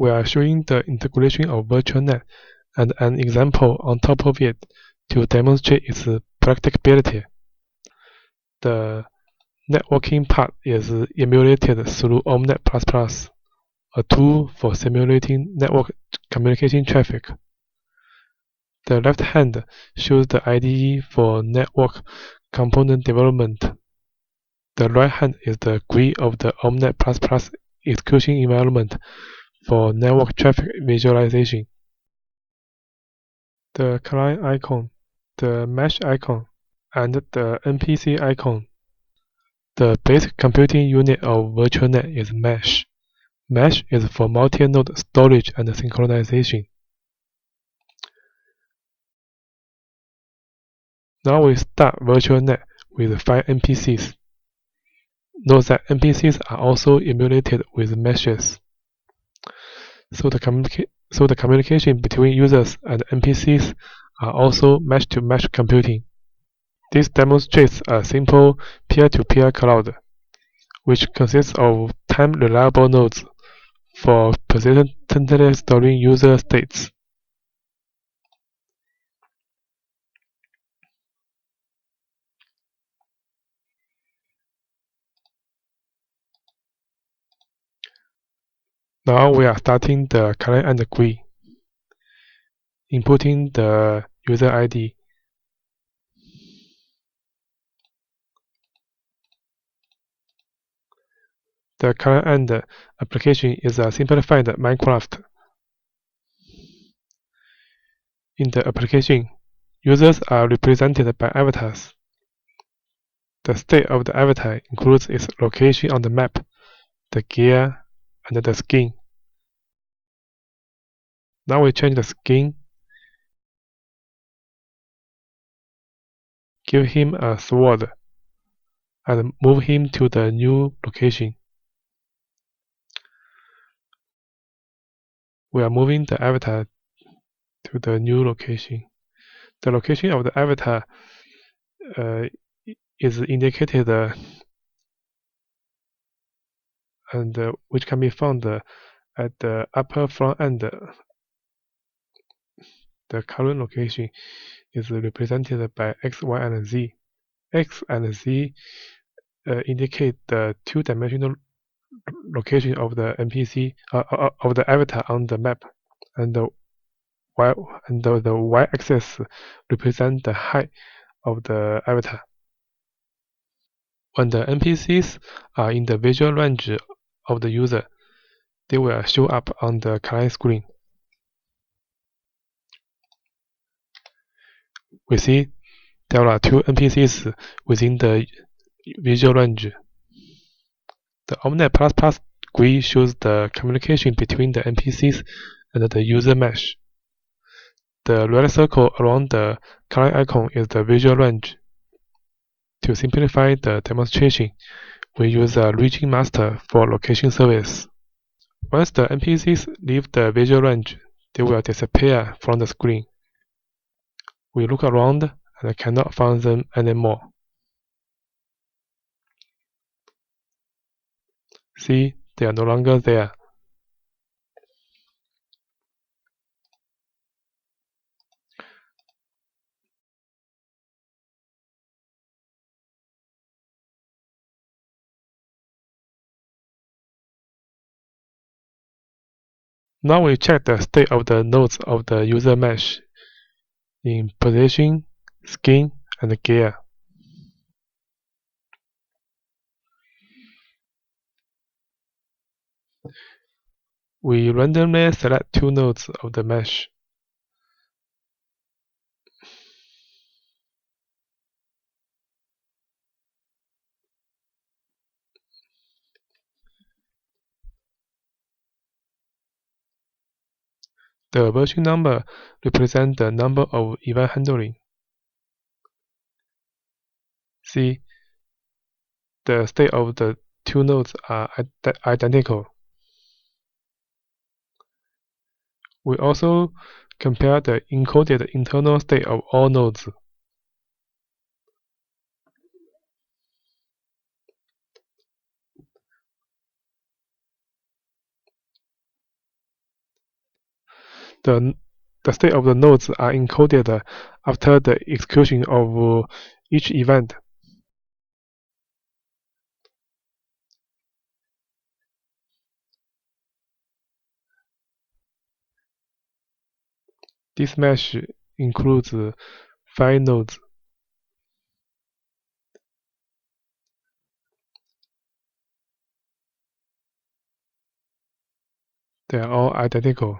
we are showing the integration of virtual net and an example on top of it to demonstrate its practicability. The networking part is emulated through OMNeT++, a tool for simulating network communication traffic. The left hand shows the IDE for network component development. The right hand is the GUI of the OMNeT++ execution environment for network traffic visualization. The client icon, the mesh icon, and the NPC icon. The basic computing unit of VirtualNet is mesh. Mesh is for multi-node storage and synchronization. Now we start VirtualNet with 5 NPCs. Note that NPCs are also emulated with meshes. So the communication between users and NPCs are also mesh-to-mesh computing. This demonstrates a simple peer-to-peer cloud, which consists of time-reliable nodes for persistently storing user states. Now we are starting the client and GUI, inputting the user ID. The client end application is a simplified Minecraft. In the application, users are represented by avatars. The state of the avatar includes its location on the map, the gear, and the skin. Now we change the skin, give him a sword, and move him to the new location. We are moving the avatar to the new location. The location of the avatar is indicated and which can be found at the upper front end. The current location is represented by X, Y, and Z. X and Z indicate the two-dimensional location of the NPC of the avatar on the map, and the y-axis represents the height of the avatar. When the NPCs are in the visual range of the user, they will show up on the client screen. We see there are 2 NPCs within the visual range. The OMNeT++ GUI shows the communication between the NPCs and the user mesh. The red circle around the client icon is the visual range. To simplify the demonstration, we use a region master for location service. Once the NPCs leave the visual range, they will disappear from the screen. We look around and cannot find them anymore. See, they are no longer there. Now we check the state of the nodes of the user mesh in position, skin, and gear. We randomly select 2 nodes of the mesh. The version number represents the number of event handling. See, the state of the 2 nodes are identical. We also compare the encoded internal state of all nodes. The state of the nodes are encoded after the execution of each event. This mesh includes 5 nodes. They are all identical.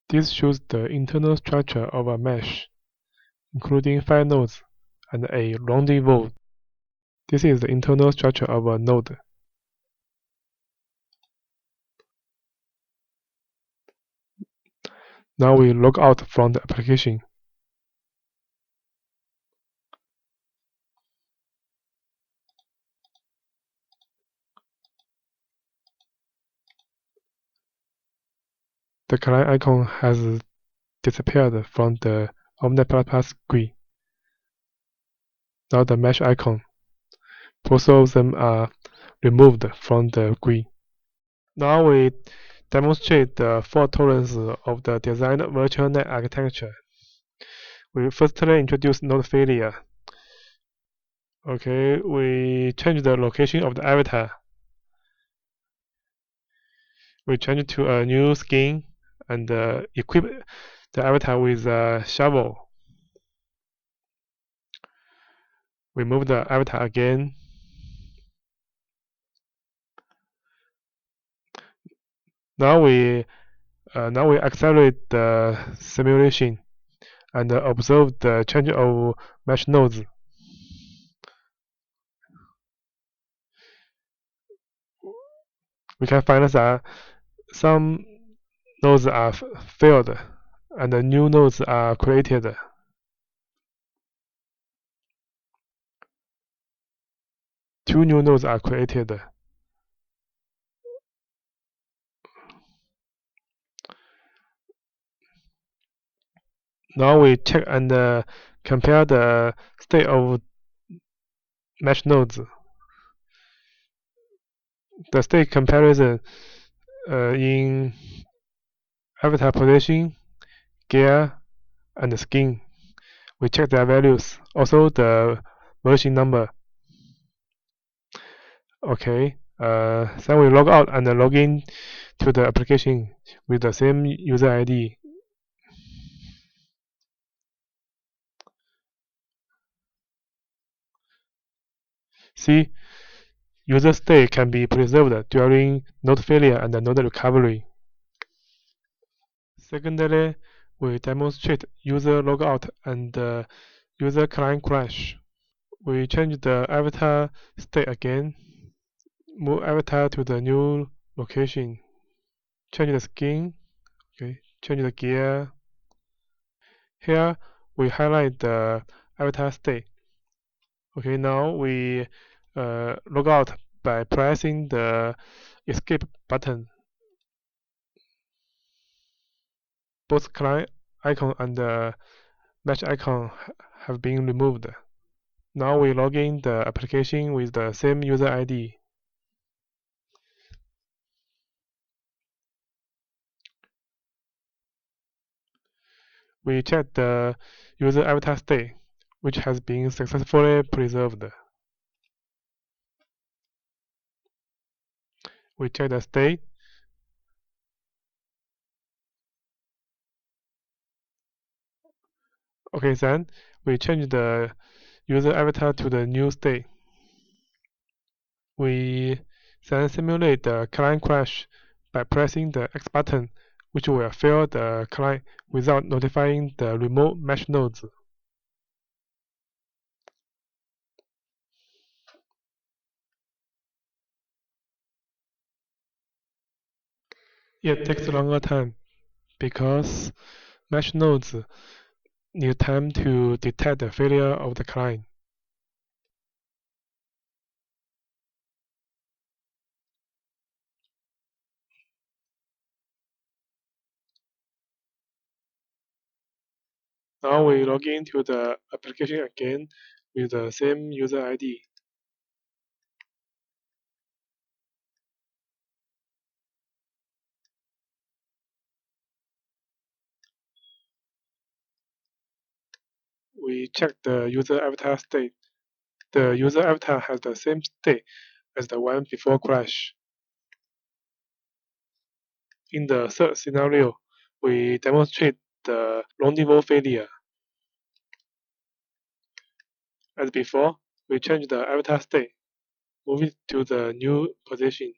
This shows the internal structure of a mesh, including 5 nodes and a rendezvous. This is the internal structure of a node. Now we log out from the application. The client icon has disappeared from the OMNeT++ GUI. Now the mesh icon. Both of them are removed from the GUI. Now we demonstrate the fault tolerance of the designed virtual net architecture. We firstly introduce node failure. Okay, we change the location of the avatar. We change it to a new skin and equip the avatar with a shovel. We move the avatar again. Now we accelerate the simulation and observe the change of mesh nodes. We can find that some nodes are failed and new nodes are created. Two new nodes are created. Now we check and compare the state of mesh nodes. The state comparison in avatar position, gear, and skin. We check their values, also the version number. Okay, then we log out and log in to the application with the same user ID. See, user state can be preserved during node failure and node recovery. Secondly, we demonstrate user logout and user client crash. We change the avatar state again, move avatar to the new location, change the skin, okay, change the gear. Here we highlight the avatar state. Okay, now we log out by pressing the escape button. Both client icon and mesh icon have been removed. Now we log in the application with the same user ID. We check the user avatar state, which has been successfully preserved. We check the state. Okay, then we change the user avatar to the new state. We then simulate the client crash by pressing the X button, which will fail the client without notifying the remote mesh nodes. It takes a longer time because mesh nodes need time to detect the failure of the client. Now we log into the application again with the same user ID. We check the user avatar state. The user avatar has the same state as the one before crash. In the third scenario, we demonstrate the rendezvous failure. As before, we change the avatar state, move it to the new position.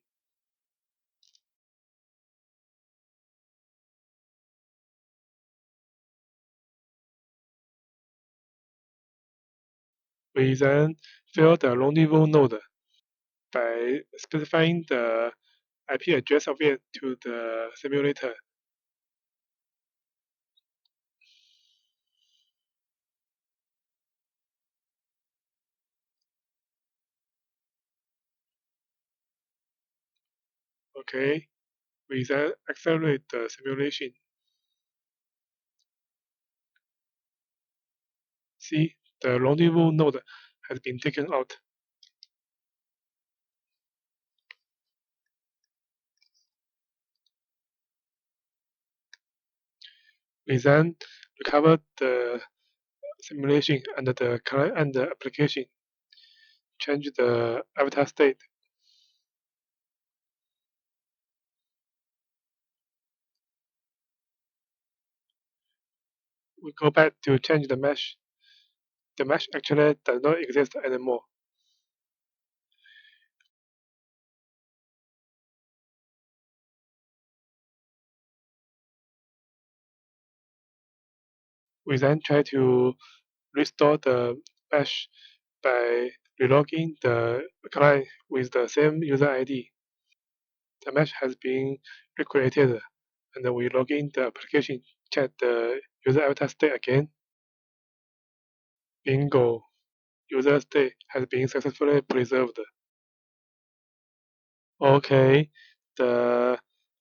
We then fill the rendezvous node by specifying the IP address of it to the simulator. Okay, we then accelerate the simulation. See, the rendezvous node has been taken out. We then recover the simulation under the client and the application. Change the avatar state. We go back to change the mesh. The mesh actually does not exist anymore. We then try to restore the mesh by relogging the client with the same user ID. The mesh has been recreated, and we log in the application, check the user avatar state again. Bingo! User state has been successfully preserved. Okay, the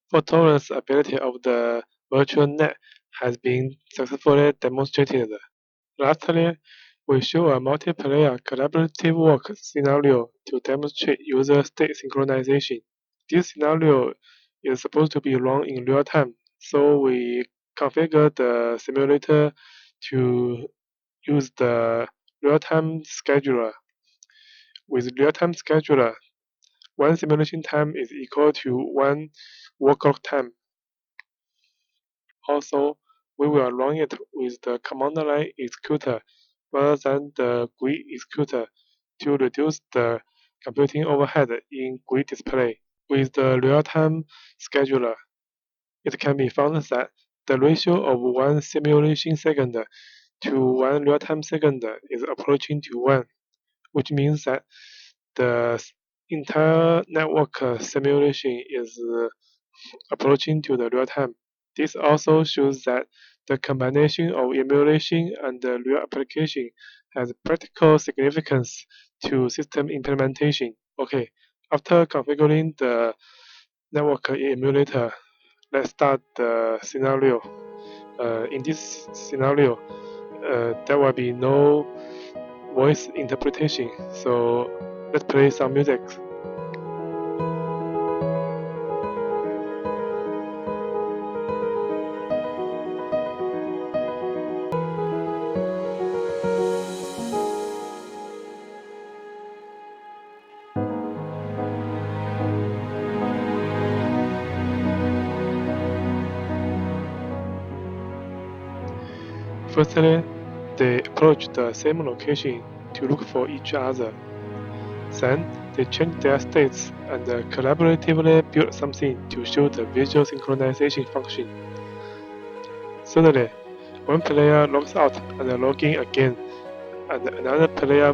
fault tolerance ability of the virtual net has been successfully demonstrated. Lastly, we show a multiplayer collaborative work scenario to demonstrate user state synchronization. This scenario is supposed to be run in real time, so we configure the simulator to use the real-time scheduler. With real-time scheduler, one simulation time is equal to one workload time. Also, we will run it with the command line executor rather than the GUI executor to reduce the computing overhead in GUI display. With the real-time scheduler, it can be found that the ratio of one simulation second to one real-time second is approaching to 1, which means that the entire network simulation is approaching to the real time. This also shows that the combination of emulation and the real application has practical significance to system implementation. Okay, after configuring the network emulator, let's start the scenario. In this scenario, there will be no voice interpretation, so let's play some music. Firstly, they approach the same location to look for each other. Then, they change their states and collaboratively build something to show the visual synchronization function. Thirdly, one player logs out and logs in again, and another player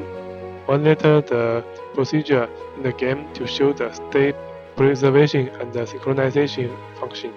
monitors the procedure in the game to show the state preservation and the synchronization function.